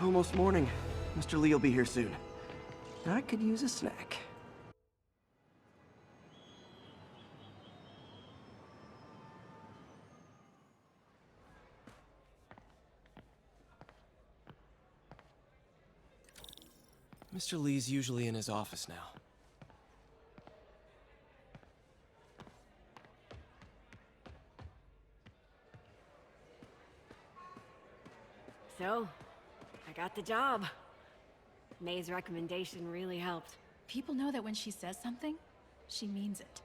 Almost morning. Mr. Lee will be here soon. I could use a snack. Mr. Lee's usually in his office now. So, I got the job. May's recommendation really helped. People know that when she says something, she means it.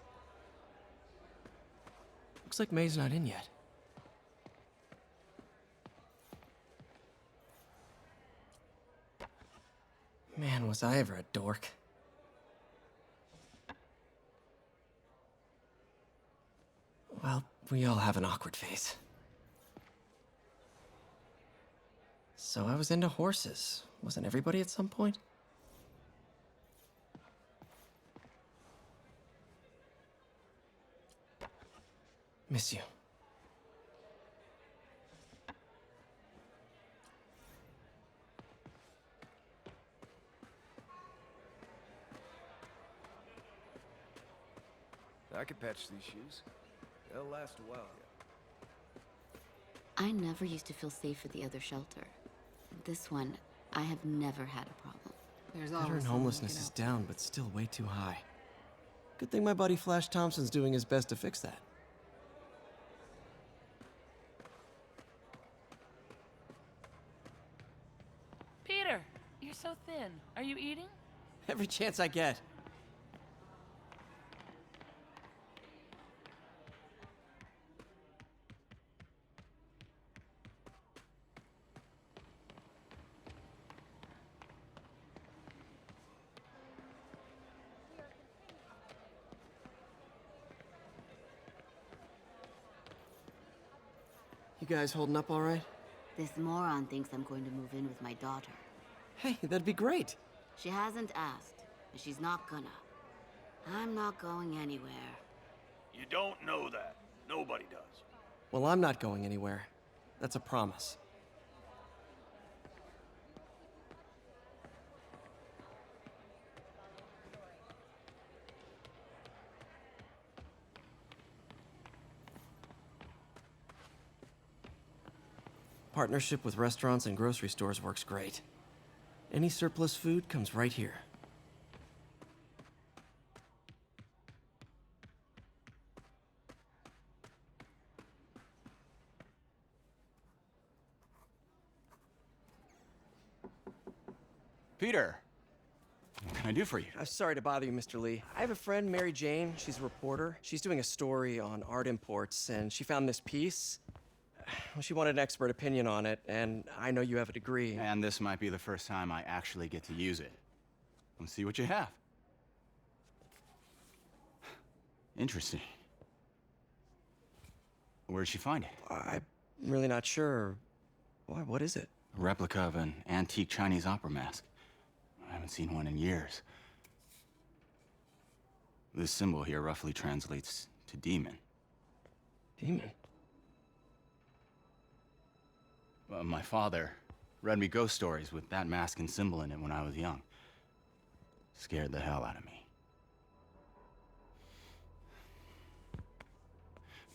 Looks like May's not in yet. Man, was I ever a dork. Well, we all have an awkward phase. So I was into horses. Wasn't everybody at some point? Miss you. I could patch these shoes. They'll last a while yet. I never used to feel safe at the other shelter. This one, I have never had a problem. There's Veteran homelessness is down, but still way too high. Good thing my buddy Flash Thompson's doing his best to fix that. Peter, you're so thin. Are you eating? Every chance I get. You guys holding up all right? This moron thinks I'm going to move in with my daughter. Hey, that'd be great. She hasn't asked, and she's not gonna. I'm not going anywhere. You don't know that. Nobody does. Well, I'm not going anywhere. That's a promise. Partnership with restaurants and grocery stores works great. Any surplus food comes right here. Peter, what can I do for you? Sorry to bother you, Mr. Lee. I have a friend, Mary Jane. She's a reporter. She's doing a story on art imports, and she found this piece. Well, she wanted an expert opinion on it, and I know you have a degree. And this might be the first time I actually get to use it. Let's see what you have. Interesting. Where did she find it? I'm really not sure. Why, what is it? A replica of an antique Chinese opera mask. I haven't seen one in years. This symbol here roughly translates to demon. Demon? My father read me ghost stories with that mask and symbol in it when I was young. Scared the hell out of me.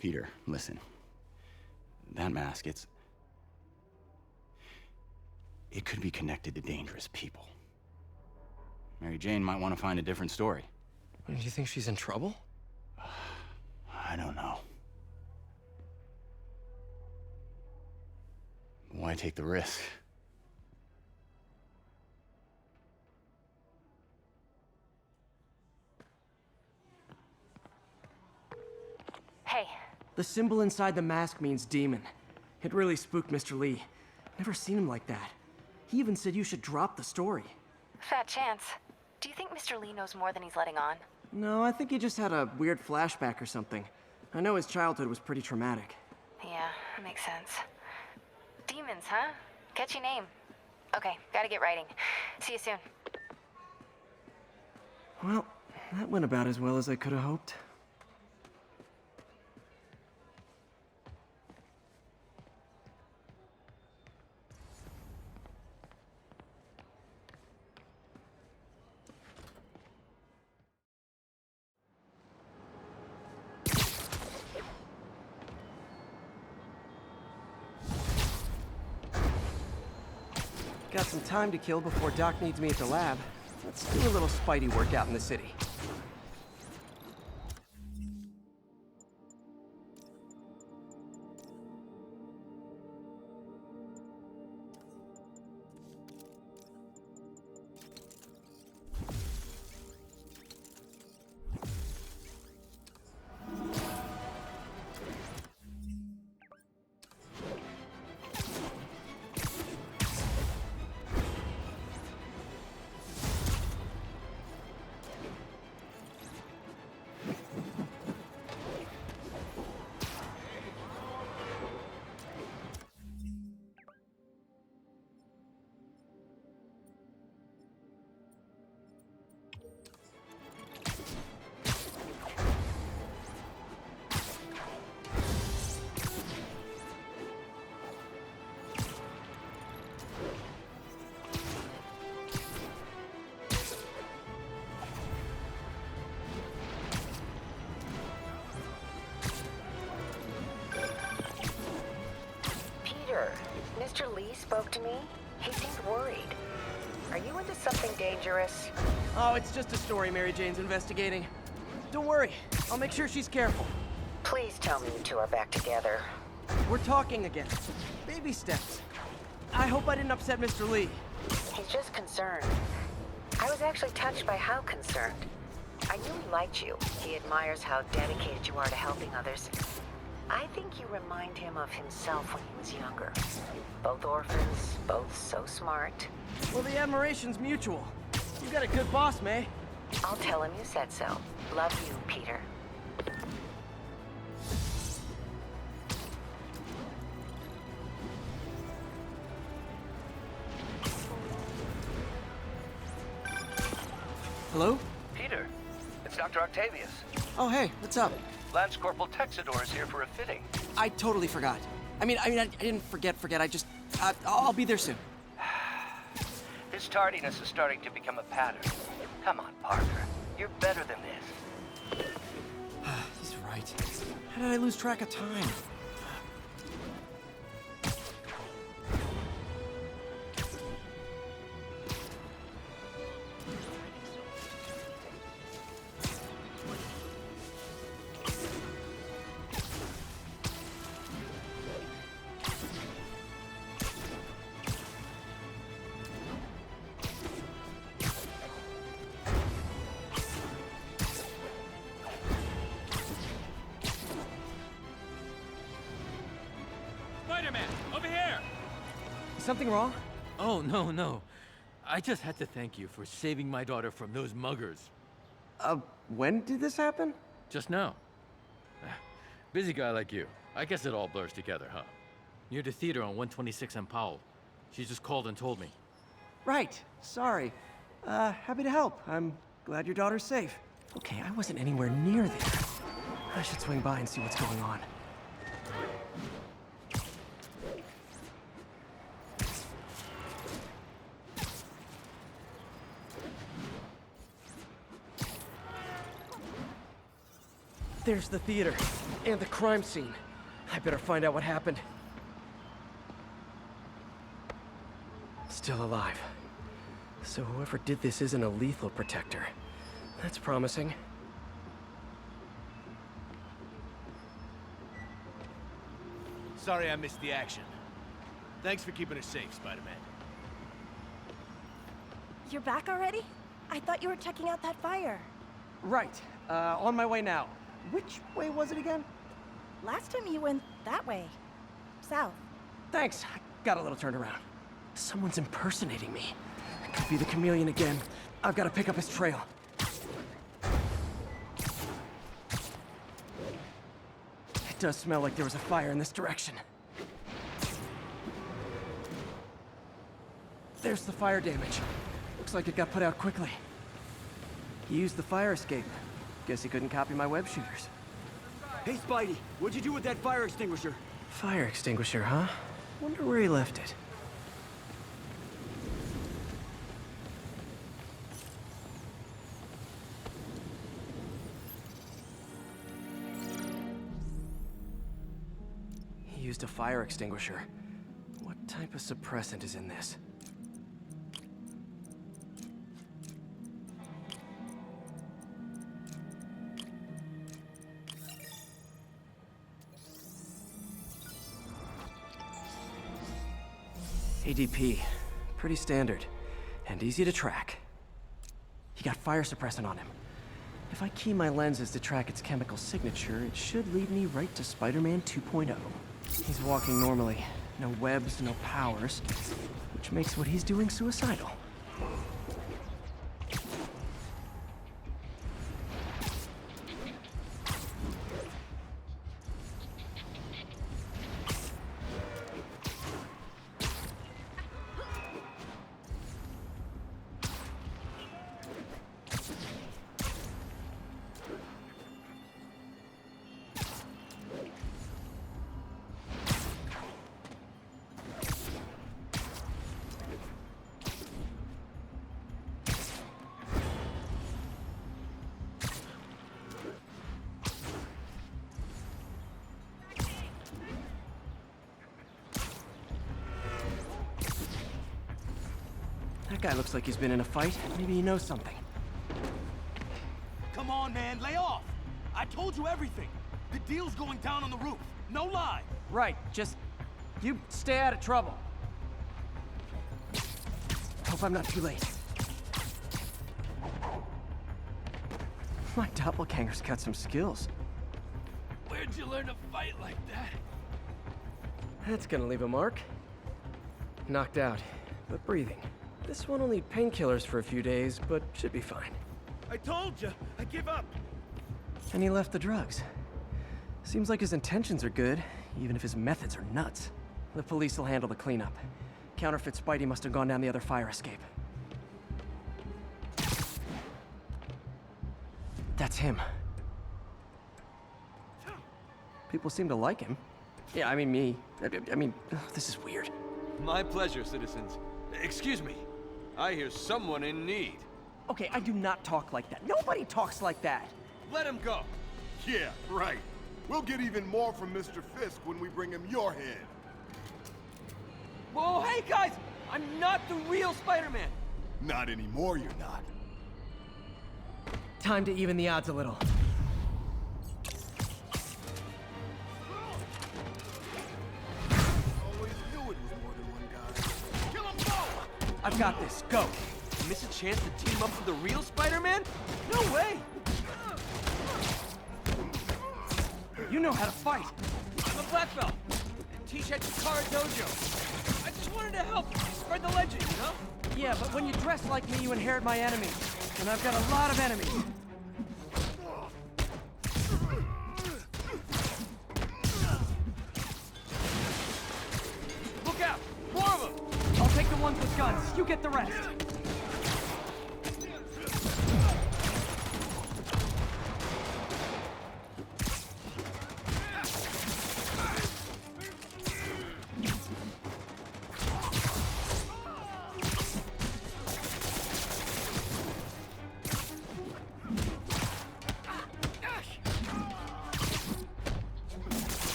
Peter, listen. That mask, it could be connected to dangerous people. Mary Jane might want to find a different story. Do you think she's in trouble? I don't know. Why take the risk? Hey. The symbol inside the mask means demon. It really spooked Mr. Lee. Never seen him like that. He even said you should drop the story. Fat chance. Do you think Mr. Lee knows more than he's letting on? No, I think he just had a weird flashback or something. I know his childhood was pretty traumatic. Yeah, makes sense. Demons, huh? Catchy name. Okay, gotta get writing. See you soon. Well, that went about as well as I could have hoped. Got some time to kill before Doc needs me at the lab. Let's do a little Spidey workout in the city. Peter, Mr. Lee spoke to me. He seemed worried. Are you into something dangerous? Oh, it's just a story Mary Jane's investigating. Don't worry, I'll make sure she's careful. Please tell me you two are back together. We're talking again. Baby steps. I hope I didn't upset Mr. Lee. He's just concerned. I was actually touched by how concerned. I knew he liked you. He admires how dedicated you are to helping others. I think you remind him of himself when he was younger. Both orphans, both so smart. Well, the admiration's mutual. You got a good boss, May. I'll tell him you said so. Love you, Peter. Hello? Peter, it's Dr. Octavius. Oh, hey, what's up? Lance Corporal Texador is here for a fitting. I totally forgot. I didn't forget. I'll be there soon. His tardiness is starting to become a pattern. Come on, Parker. You're better than this. He's right. How did I lose track of time? Spider-Man, over here! Is something wrong? Oh, no. I just had to thank you for saving my daughter from those muggers. When did this happen? Just now. Busy guy like you. I guess it all blurs together, huh? Near the theater on 126 and Powell. She just called and told me. Right. Sorry. Happy to help. I'm glad your daughter's safe. Okay, I wasn't anywhere near there. I should swing by and see what's going on. There's the theater, and the crime scene. I better find out what happened. Still alive. So whoever did this isn't a lethal protector. That's promising. Sorry I missed the action. Thanks for keeping us safe, Spider-Man. You're back already? I thought you were checking out that fire. Right. On my way now. Which way was it again? Last time you went that way. South. Thanks. I got a little turned around. Someone's impersonating me. It could be the chameleon again. I've got to pick up his trail. It does smell like there was a fire in this direction. There's the fire damage. Looks like it got put out quickly. He used the fire escape. Guess he couldn't copy my web shooters. Hey, Spidey, what'd you do with that fire extinguisher? Fire extinguisher, huh? Wonder where he left it. He used a fire extinguisher. What type of suppressant is in this? ADP. Pretty standard. And easy to track. He got fire suppressant on him. If I key my lenses to track its chemical signature, it should lead me right to Spider-Man 2.0. He's walking normally. No webs, no powers. Which makes what he's doing suicidal. That guy looks like he's been in a fight. Maybe he knows something. Come on, man, lay off! I told you everything. The deal's going down on the roof. No lie. Right, just... you stay out of trouble. Hope I'm not too late. My doppelganger's got some skills. Where'd you learn to fight like that? That's gonna leave a mark. Knocked out, but breathing. This one will need painkillers for a few days, but should be fine. I told you, I give up. And he left the drugs. Seems like his intentions are good, even if his methods are nuts. The police will handle the cleanup. Counterfeit Spidey must have gone down the other fire escape. That's him. People seem to like him. Yeah, I mean me. I mean, this is weird. My pleasure, citizens. Excuse me. I hear someone in need. Okay, I do not talk like that. Nobody talks like that. Let him go. Yeah, right. We'll get even more from Mr. Fisk when we bring him your head. Whoa, hey guys! I'm not the real Spider-Man! Not anymore, you're not. Time to even the odds a little. Always knew it was more than one guy. Kill him both! I've got this. Go! Miss a chance to team up with the real Spider-Man? No way! You know how to fight. I'm a black belt. Teach at Chikara Dojo. I just wanted to help spread the legend, you know? Yeah, but when you dress like me, you inherit my enemies. And I've got a lot of enemies. Look out! More of them! I'll take the ones with guns. You get the rest.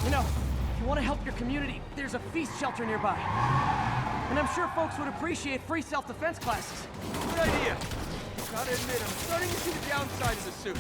You know, if you want to help your community, there's a feast shelter nearby. And I'm sure folks would appreciate free self-defense classes. Good idea. Gotta admit, I'm starting to see the downside of the suit.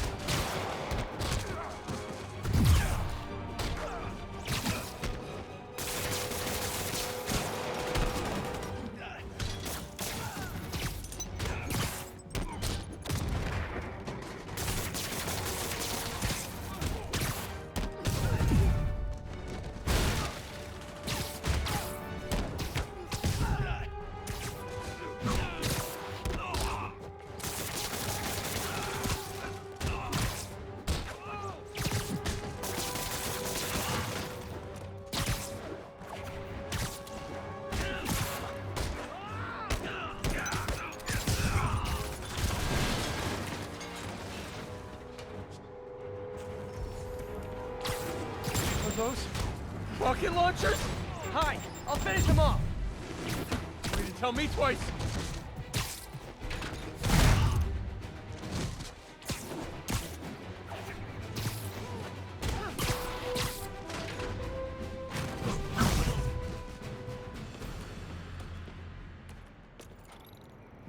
Those rocket launchers? Hi, I'll finish them off. You didn't tell me twice.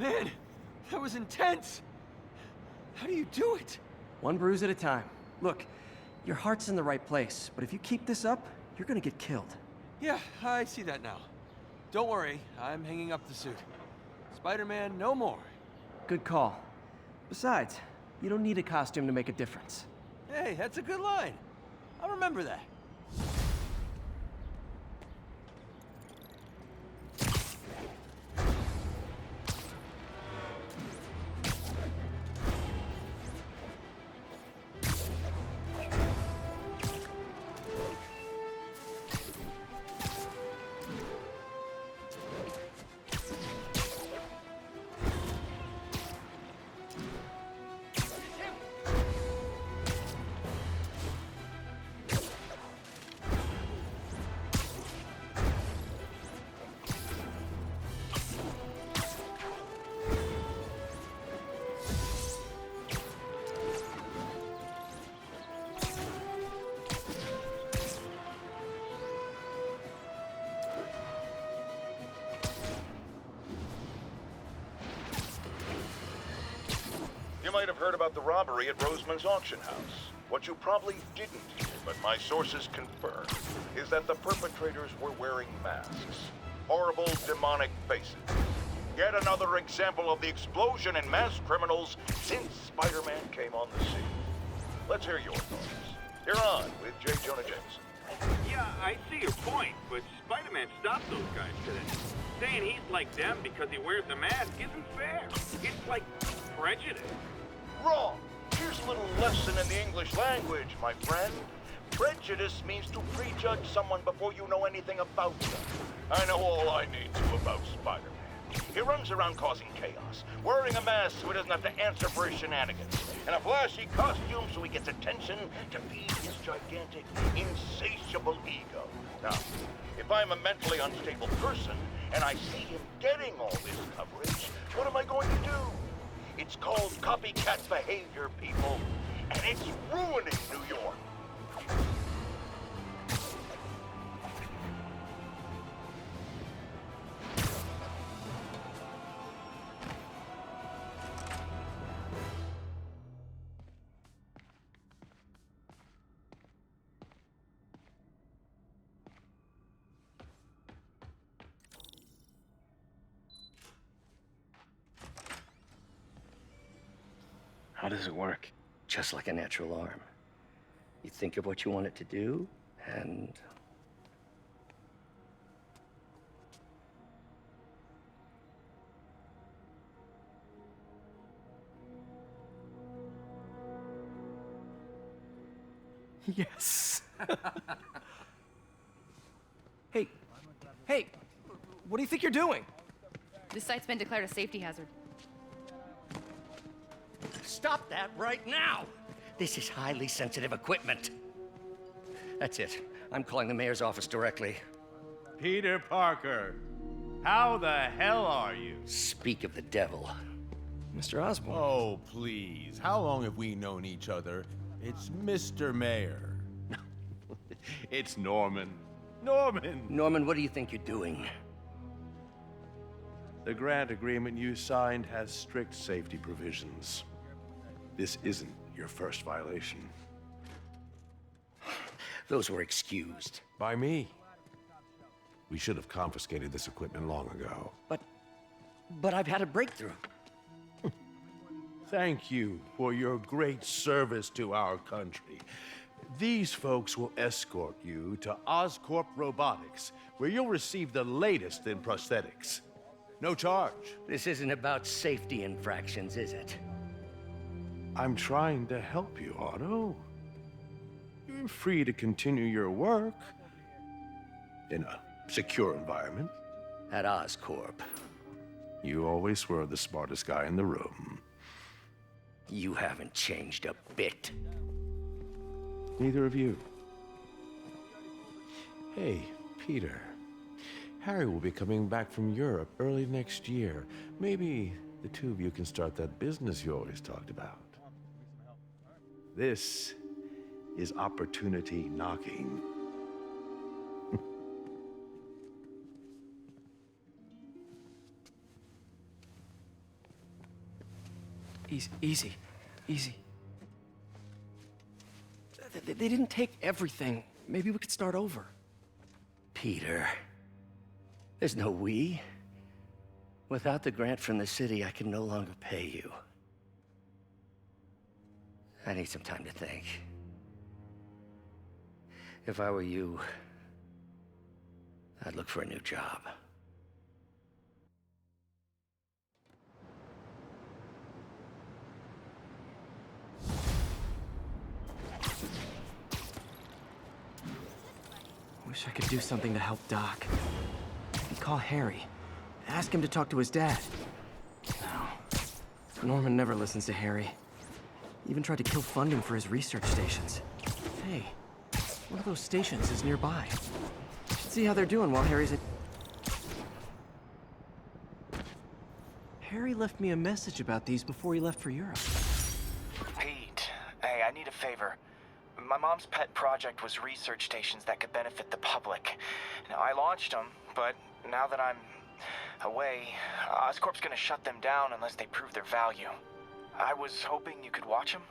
Man, that was intense. How do you do it? One bruise at a time. Look, your heart's in the right place, but if you keep this up, you're gonna get killed. Yeah, I see that now. Don't worry, I'm hanging up the suit. Spider-Man, no more. Good call. Besides, you don't need a costume to make a difference. Hey, that's a good line. I'll remember that. You might have heard about the robbery at Roseman's auction house. What you probably didn't hear, but my sources confirm, is that the perpetrators were wearing masks. Horrible, demonic faces. Yet another example of the explosion in mass criminals since Spider-Man came on the scene. Let's hear your thoughts. You're on with J. Jonah Jameson. Yeah, I see your point, but Spider-Man stopped those guys today. Saying he's like them because he wears the mask isn't fair. It's like prejudice. Wrong. Here's a little lesson in the English language, my friend. Prejudice means to prejudge someone before you know anything about them. I know all I need to about Spider-Man. He runs around causing chaos, wearing a mask so he doesn't have to answer for his shenanigans, and a flashy costume so he gets attention to feed his gigantic, insatiable ego. Now, if I'm a mentally unstable person and I see him getting all this coverage, what am I going to do? It's called copycat behavior, people, and it's ruining New York. How does it work? Just like a natural arm. You think of what you want it to do, and... Yes. Hey, what do you think you're doing? This site's been declared a safety hazard. Stop that right now! This is highly sensitive equipment. That's it. I'm calling the mayor's office directly. Peter Parker, how the hell are you? Speak of the devil. Mr. Osborn. Oh, please. How long have we known each other? It's Mr. Mayor. It's Norman. Norman! Norman, what do you think you're doing? The grant agreement you signed has strict safety provisions. This isn't your first violation. Those were excused. By me. We should have confiscated this equipment long ago. But I've had a breakthrough. Thank you for your great service to our country. These folks will escort you to Oscorp Robotics, where you'll receive the latest in prosthetics. No charge. This isn't about safety infractions, is it? I'm trying to help you, Otto. You're free to continue your work in a secure environment. At Oscorp. You always were the smartest guy in the room. You haven't changed a bit. Neither of you. Hey, Peter. Harry will be coming back from Europe early next year. Maybe the two of you can start that business you always talked about. This is opportunity knocking. Easy. They didn't take everything. Maybe we could start over. Peter, there's no we. Without the grant from the city, I can no longer pay you. I need some time to think. If I were you, I'd look for a new job. Wish I could do something to help Doc. Maybe call Harry. Ask him to talk to his dad. No. Norman never listens to Harry. Even tried to kill funding for his research stations. Hey, one of those stations is nearby. Should see how they're doing while Harry's at... Harry left me a message about these before he left for Europe. Pete, hey, I need a favor. My mom's pet project was research stations that could benefit the public. Now, I launched them, but now that I'm away, Oscorp's gonna shut them down unless they prove their value. I was hoping you could watch them.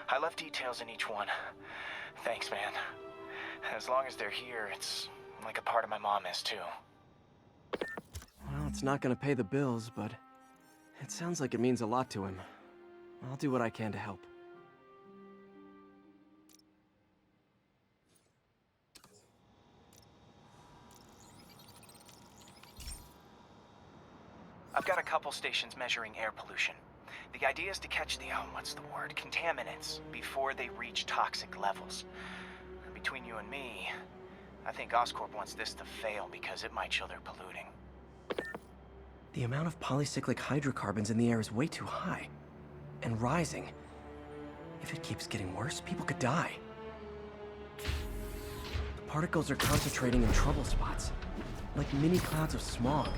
I left details in each one. Thanks, man. As long as they're here, it's like a part of my mom is, too. Well, it's not gonna pay the bills, but it sounds like it means a lot to him. I'll do what I can to help. I've got a couple stations measuring air pollution. The idea is to catch the, contaminants before they reach toxic levels. Between you and me, I think Oscorp wants this to fail because it might show they're polluting. The amount of polycyclic hydrocarbons in the air is way too high. And rising. If it keeps getting worse, people could die. The particles are concentrating in trouble spots, like mini clouds of smog.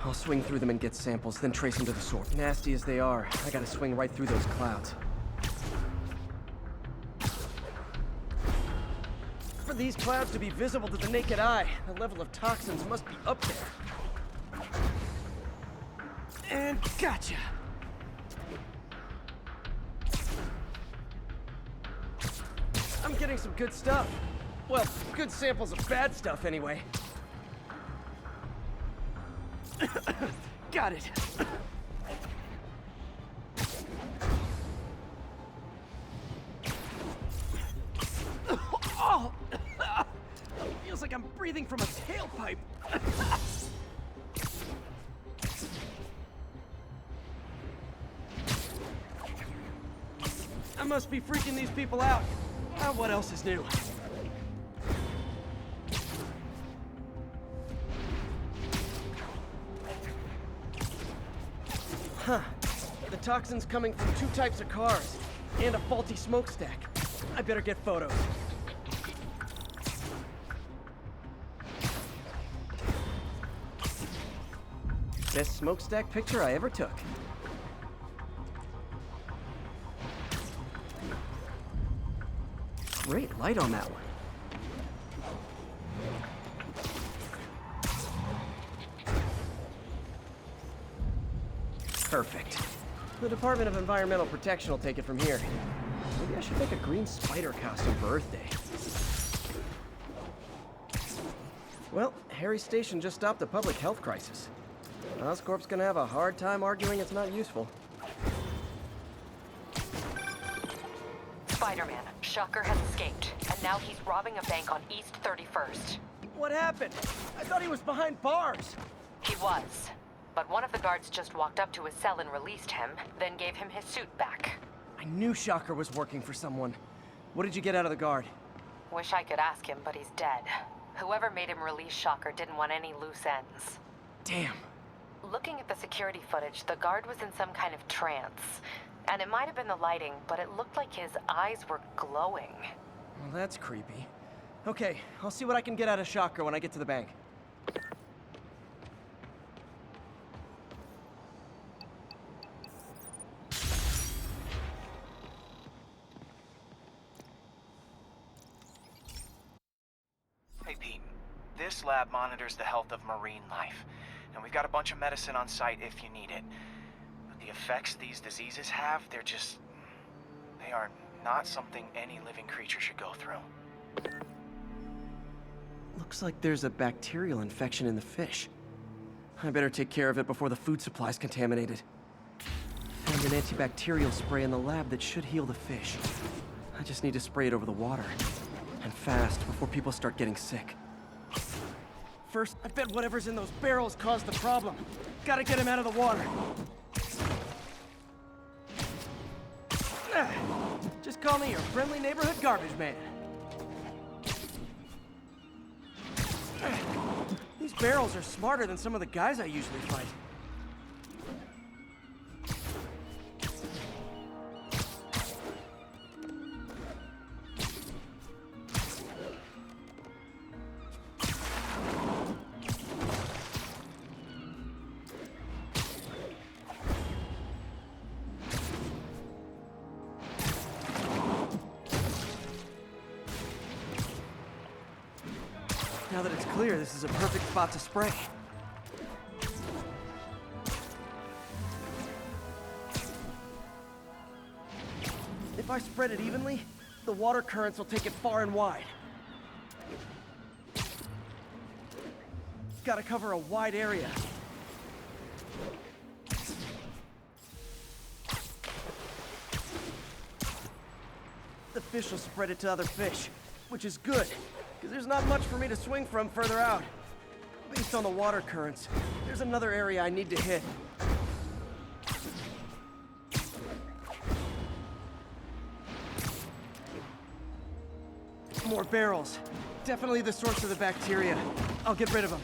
I'll swing through them and get samples, then trace them to the source. Nasty as they are, I gotta swing right through those clouds. For these clouds to be visible to the naked eye, the level of toxins must be up there. And gotcha! I'm getting some good stuff. Well, good samples of bad stuff anyway. Got it. Oh! Feels like I'm breathing from a tailpipe. I must be freaking these people out. What else is new? Huh. The toxin's coming from two types of cars, and a faulty smokestack. I better get photos. Best smokestack picture I ever took. Great light on that one. Perfect. The Department of Environmental Protection will take it from here. Maybe I should make a green spider costume for Earth Day. Well, Harry's station just stopped a public health crisis. Oscorp's gonna have a hard time arguing it's not useful. Spider-Man, Shocker has escaped, and now he's robbing a bank on East 31st. What happened? I thought he was behind bars. He was. But one of the guards just walked up to his cell and released him, then gave him his suit back. I knew Shocker was working for someone. What did you get out of the guard? Wish I could ask him, but he's dead. Whoever made him release Shocker didn't want any loose ends. Damn. Looking at the security footage, the guard was in some kind of trance. And it might have been the lighting, but it looked like his eyes were glowing. Well, that's creepy. Okay, I'll see what I can get out of Shocker when I get to the bank. Hey, Pete. This lab monitors the health of marine life. And we've got a bunch of medicine on site if you need it. But the effects these diseases have, they are not something any living creature should go through. Looks like there's a bacterial infection in the fish. I better take care of it before the food supply's contaminated. Found an antibacterial spray in the lab that should heal the fish. I just need to spray it over the water. And fast, before people start getting sick. First, I bet whatever's in those barrels caused the problem. Gotta get him out of the water. Just call me your friendly neighborhood garbage man. These barrels are smarter than some of the guys I usually fight. Now that it's clear, this is a perfect spot to spray. If I spread it evenly, the water currents will take it far and wide. Gotta cover a wide area. The fish will spread it to other fish, which is good. Because there's not much for me to swing from further out. Based on the water currents, there's another area I need to hit. More barrels. Definitely the source of the bacteria. I'll get rid of them.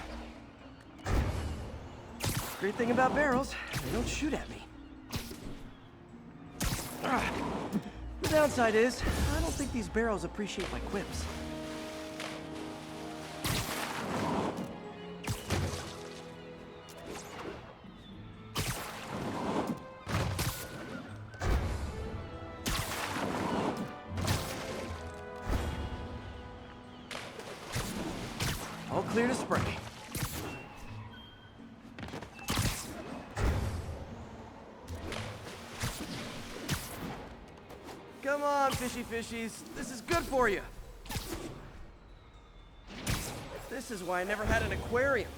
Great thing about barrels, they don't shoot at me. The downside is, I don't think these barrels appreciate my quips. All clear to spray. Come on, fishy fishies. This is good for you. This is why I never had an aquarium.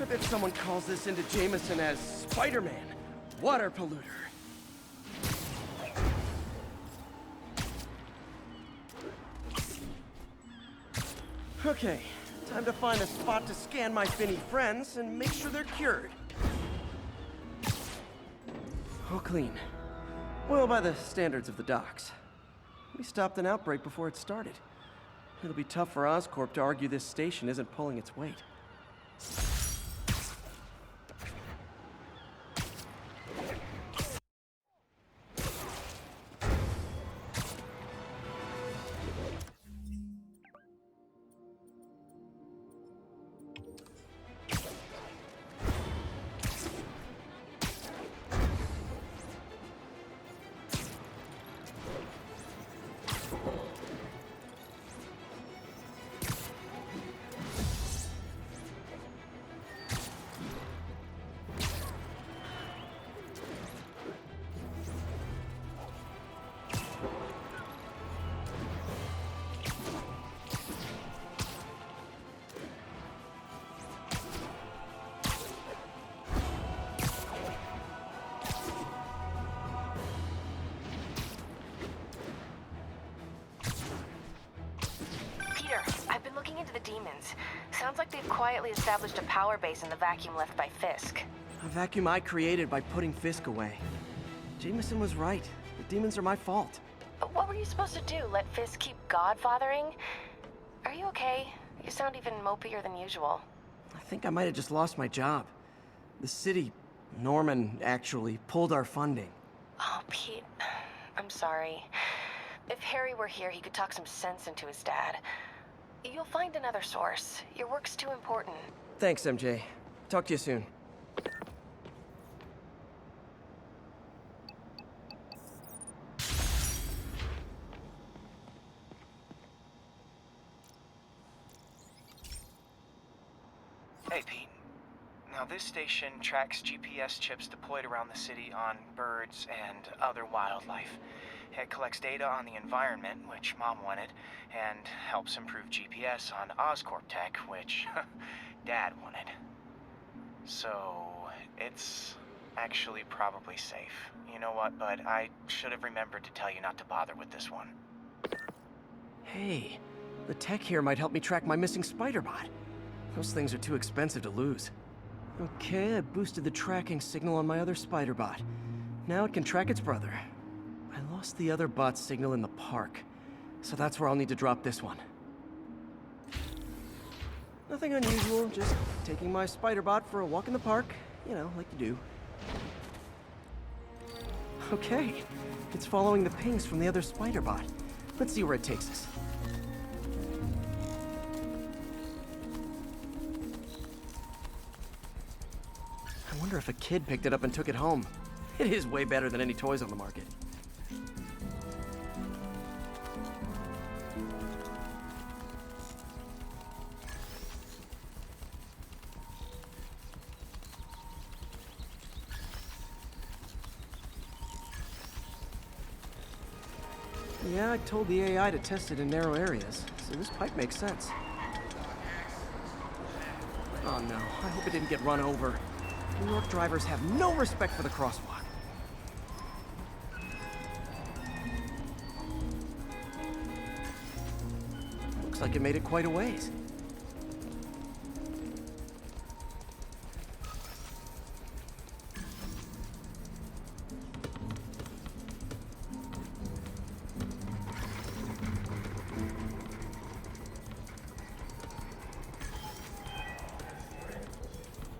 I bet someone calls this into Jameson as Spider-Man, water polluter. Okay, time to find a spot to scan my finny friends and make sure they're cured. All clean. Well, by the standards of the docks. We stopped an outbreak before it started. It'll be tough for Oscorp to argue this station isn't pulling its weight. Demons. Sounds like they've quietly established a power base in the vacuum left by Fisk. A vacuum I created by putting Fisk away. Jameson was right. The demons are my fault. What were you supposed to do? Let Fisk keep godfathering? Are you okay? You sound even mopier than usual. I think I might have just lost my job. The city, Norman, actually, pulled our funding. Oh, Pete. I'm sorry. If Harry were here, he could talk some sense into his dad. You'll find another source. Your work's too important. Thanks, MJ. Talk to you soon. Hey, Pete. Now, this station tracks GPS chips deployed around the city on birds and other wildlife. It collects data on the environment, which Mom wanted, and helps improve GPS on Oscorp tech, which Dad wanted. So, it's actually probably safe. You know what, bud? I should have remembered to tell you not to bother with this one. Hey, the tech here might help me track my missing Spider-Bot. Those things are too expensive to lose. Okay, I boosted the tracking signal on my other Spider-Bot. Now it can track its brother. I lost the other bot's signal in the park, so that's where I'll need to drop this one. Nothing unusual, just taking my Spider-Bot for a walk in the park, you know, like you do. Okay, it's following the pings from the other Spider-Bot. Let's see where it takes us. I wonder if a kid picked it up and took it home. It is way better than any toys on the market. Yeah, I told the AI to test it in narrow areas, so this pipe makes sense. Oh no, I hope it didn't get run over. New York drivers have no respect for the crosswalk. Looks like it made it quite a ways.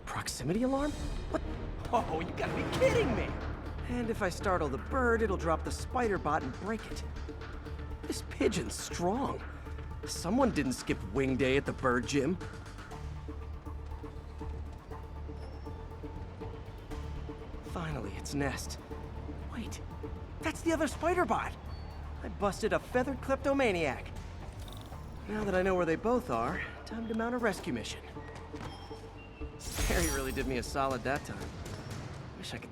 Proximity alarm? What? Oh, you gotta be kidding me! And if I startle the bird, it'll drop the Spider-Bot and break it. This pigeon's strong. Someone didn't skip wing day at the bird gym. Finally, its nest. Wait, that's the other Spider-Bot! I busted a feathered kleptomaniac. Now that I know where they both are, time to mount a rescue mission. Harry really did me a solid that time. Wish I could...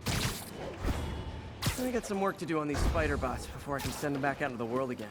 I got some work to do on these Spider-Bots before I can send them back out into the world again.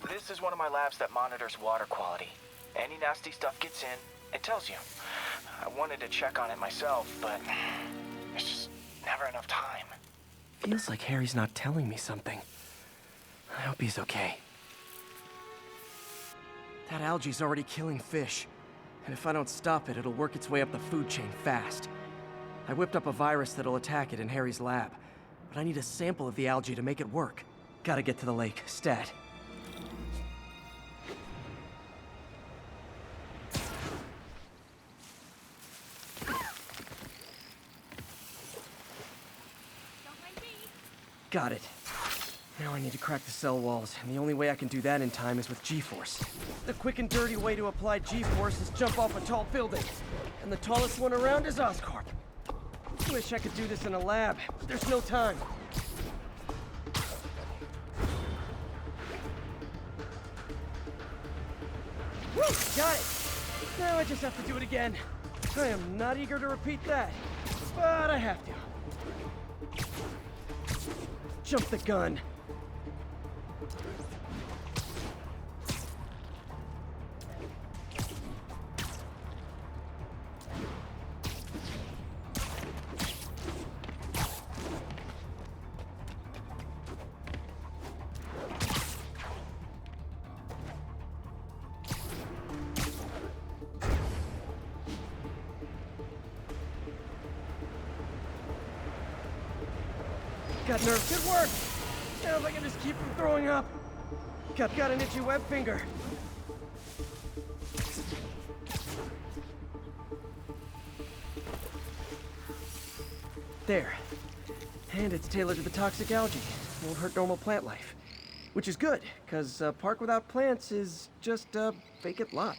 This is one of my labs that monitors water quality. Any nasty stuff gets in, it tells you. I wanted to check on it myself, but there's just never enough time. Feels like Harry's not telling me something. I hope he's okay. That algae's already killing fish. And if I don't stop it, it'll work its way up the food chain fast. I whipped up a virus that'll attack it in Harry's lab. But I need a sample of the algae to make it work. Gotta get to the lake, stat. Got it. Now I need to crack the cell walls, and the only way I can do that in time is with G-force. The quick and dirty way to apply G-force is jump off a tall building, and the tallest one around is Oscorp. Wish I could do this in a lab, but there's no time. Woo! Got it! Now I just have to do it again. I am not eager to repeat that, but I have to. Jump the gun. Got nerve. Good work! Now if I can just keep from throwing up. Got an itchy web finger. There. And it's tailored to the toxic algae. Won't hurt normal plant life. Which is good, because a park without plants is just a vacant lot.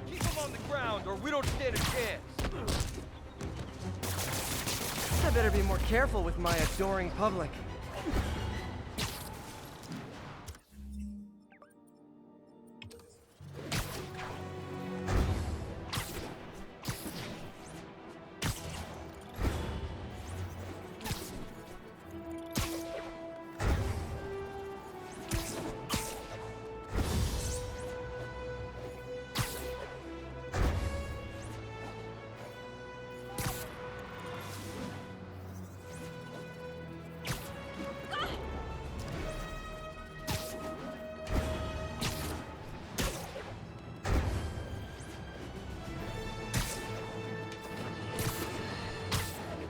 Keep him on the ground, or we don't stand a chance. I better be more careful with my adoring public.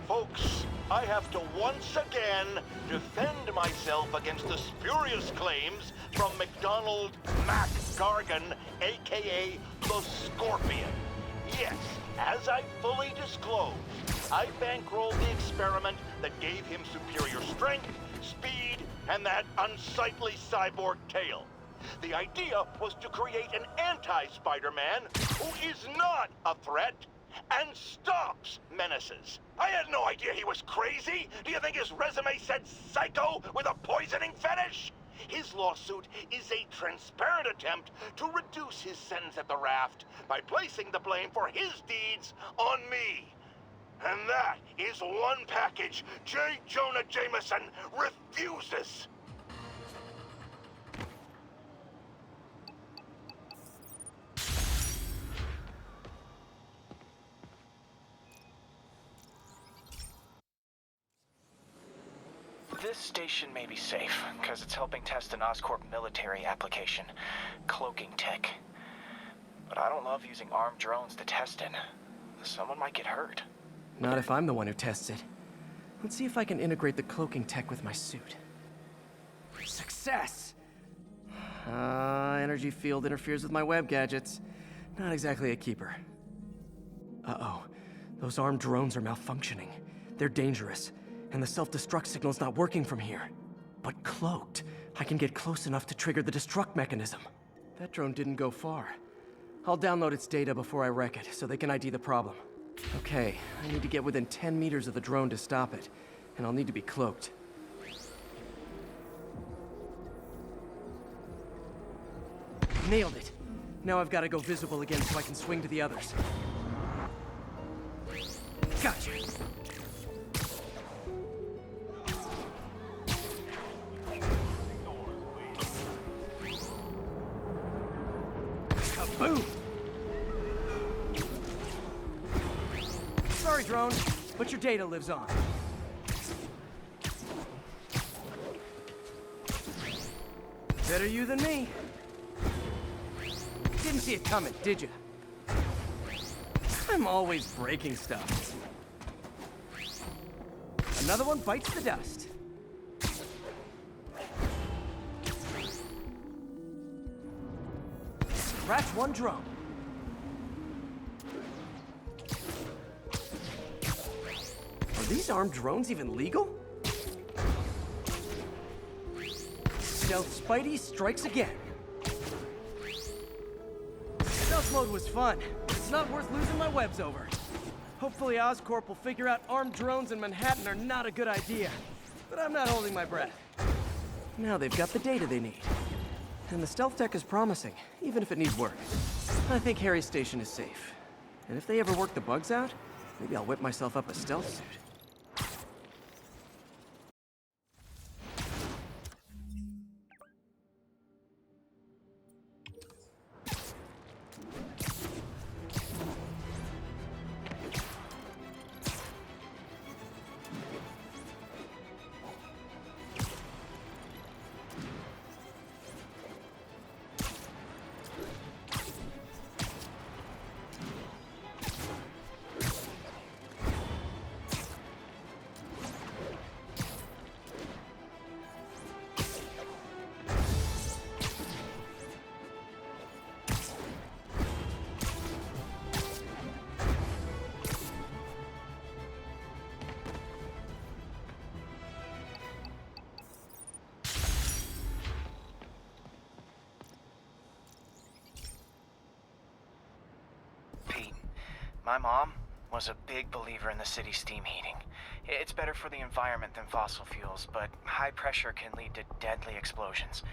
Folks, I have to once again defend myself against the spurious claims from McDonald Mac Gargan, aka the Scorpion. Yes, as I fully disclosed, I bankrolled the experiment that gave him superior strength, speed, and that unsightly cyborg tail. The idea was to create an anti-Spider-Man who is not a threat and stops menaces. I had no idea he was crazy. Do you think his resume said psycho with a poisoning fetish? His lawsuit is a transparent attempt to reduce his sentence at the raft by placing the blame for his deeds on me. And that is one package J. Jonah Jameson refuses. This station may be safe, because it's helping test an Oscorp military application, cloaking tech. But I don't love using armed drones to test it. Someone might get hurt. Not if I'm the one who tests it. Let's see if I can integrate the cloaking tech with my suit. Success! Energy field interferes with my web gadgets. Not exactly a keeper. Uh-oh. Those armed drones are malfunctioning. They're dangerous. And the self-destruct signal's not working from here. But cloaked, I can get close enough to trigger the destruct mechanism. That drone didn't go far. I'll download its data before I wreck it, so they can ID the problem. Okay, I need to get within 10 meters of the drone to stop it. And I'll need to be cloaked. Nailed it! Now I've got to go visible again so I can swing to the others. Gotcha! Boom! Sorry, drone, but your data lives on. Better you than me. Didn't see it coming, did you? I'm always breaking stuff. Another one bites the dust. Scratch one drone. Are these armed drones even legal? Stealth Spidey strikes again. Stealth mode was fun. It's not worth losing my webs over. Hopefully Oscorp will figure out armed drones in Manhattan are not a good idea. But I'm not holding my breath. Now they've got the data they need. And the stealth tech is promising, even if it needs work. I think Harry's station is safe. And if they ever work the bugs out, maybe I'll whip myself up a stealth suit. Pete, my mom was a big believer in the city's steam heating. It's better for the environment than fossil fuels, but high pressure can lead to deadly explosions.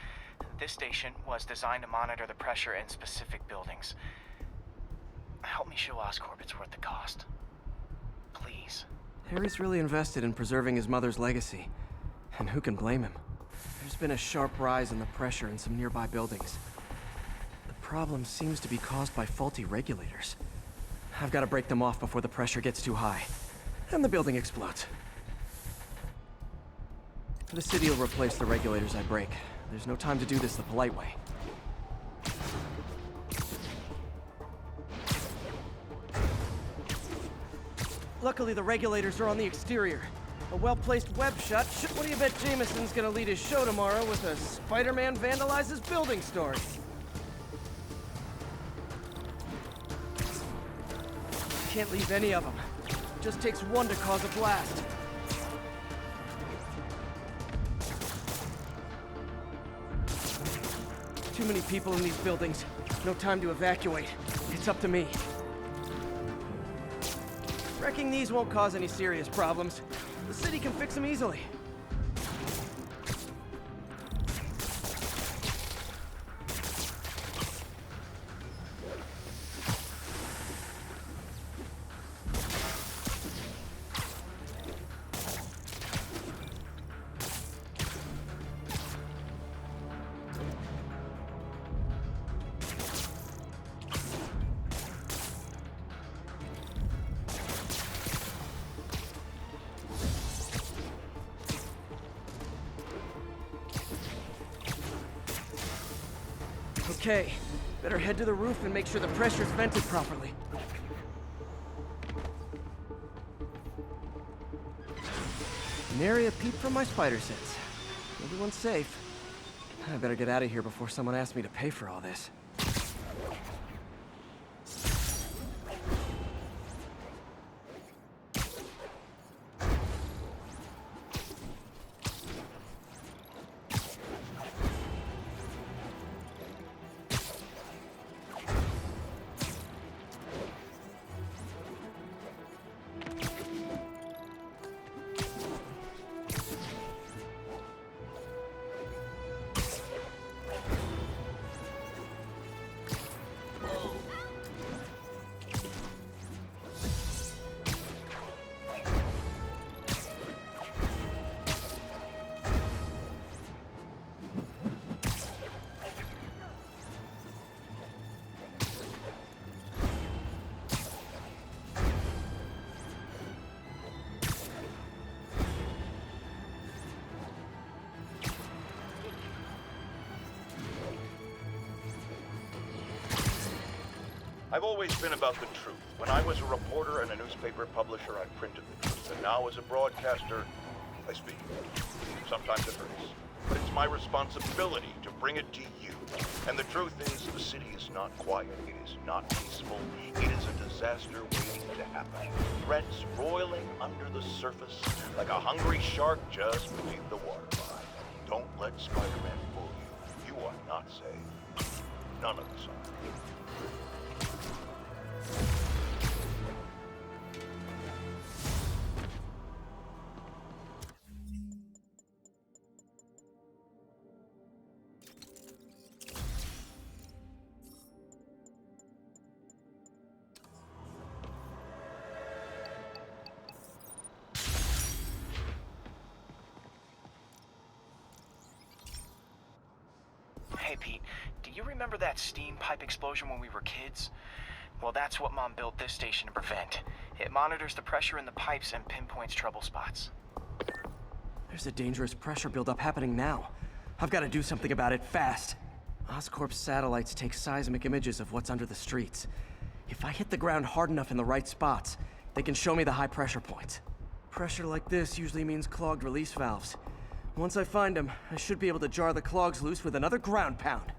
This station was designed to monitor the pressure in specific buildings. Help me show Oscorp it's worth the cost. Please. Harry's really invested in preserving his mother's legacy. And who can blame him? There's been a sharp rise in the pressure in some nearby buildings. The problem seems to be caused by faulty regulators. I've got to break them off before the pressure gets too high. And the building explodes. The city will replace the regulators I break. There's no time to do this the polite way. Luckily, the regulators are on the exterior. A well-placed web shot. What do you bet Jameson's gonna lead his show tomorrow with a Spider-Man vandalizes building story? Can't leave any of them. Just takes one to cause a blast. Too many people in these buildings. No time to evacuate. It's up to me. Wrecking these won't cause any serious problems. The city can fix them easily. Okay, better head to the roof and make sure the pressure's vented properly. Nary a peep from my spider sense. Everyone's safe. I better get out of here before someone asks me to pay for all this. I've always been about the truth. When I was a reporter and a newspaper publisher, I printed the truth. And now as a broadcaster, I speak. Sometimes it hurts. But it's my responsibility to bring it to you. And the truth is, the city is not quiet. It is not peaceful. It is a disaster waiting to happen. Threats roiling under the surface like a hungry shark just beneath the waterline. Don't let Spider-Man fool you. You are not safe. None of us are. Hey, Pete, do you remember that steam pipe explosion when we were kids? Well, that's what Mom built this station to prevent. It monitors the pressure in the pipes and pinpoints trouble spots. There's a dangerous pressure buildup happening now. I've got to do something about it fast. Oscorp's satellites take seismic images of what's under the streets. If I hit the ground hard enough in the right spots, they can show me the high pressure points. Pressure like this usually means clogged release valves. Once I find them, I should be able to jar the clogs loose with another ground pound.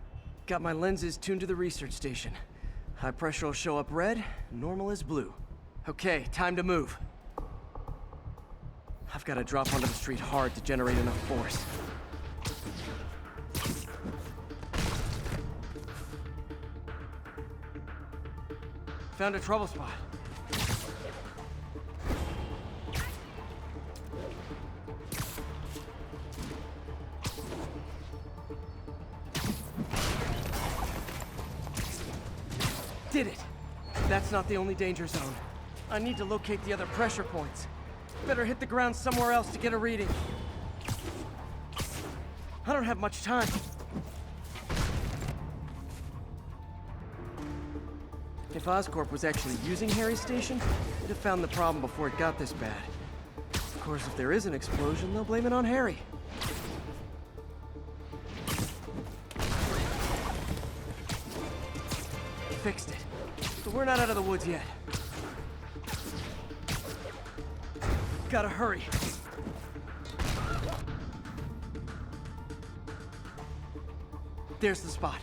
Got my lenses tuned to the research station. High pressure will show up red, normal is blue. Okay, time to move. I've got to drop onto the street hard to generate enough force. Found a trouble spot. Did it! That's not the only danger zone. I need to locate the other pressure points. Better hit the ground somewhere else to get a reading. I don't have much time. If Oscorp was actually using Harry's station, they'd have found the problem before it got this bad. Of course, if there is an explosion, they'll blame it on Harry. Fixed it. But we're not out of the woods yet. Gotta hurry. There's the spot.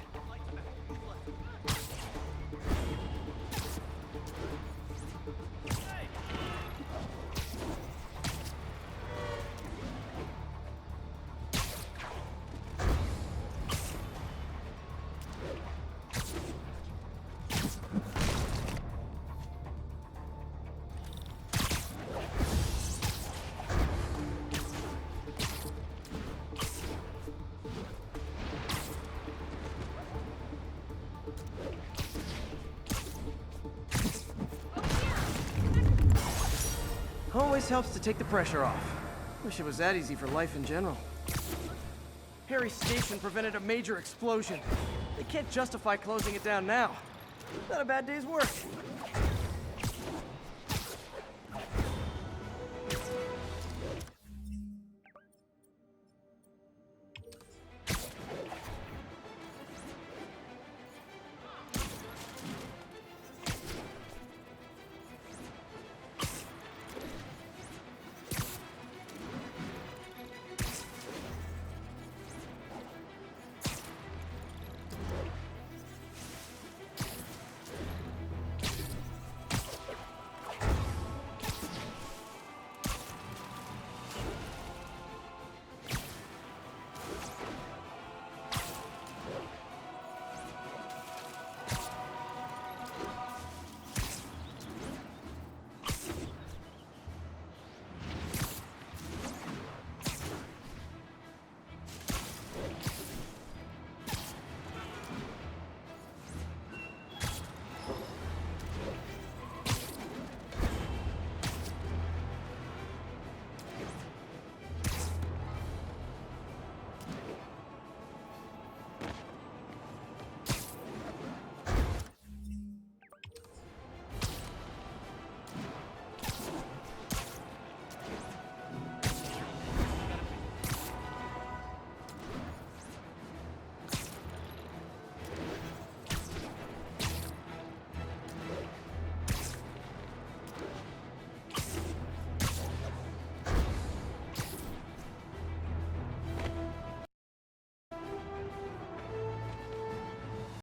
Always helps to take the pressure off. Wish it was that easy for life in general. Harry's station prevented a major explosion. They can't justify closing it down now. Not a bad day's work.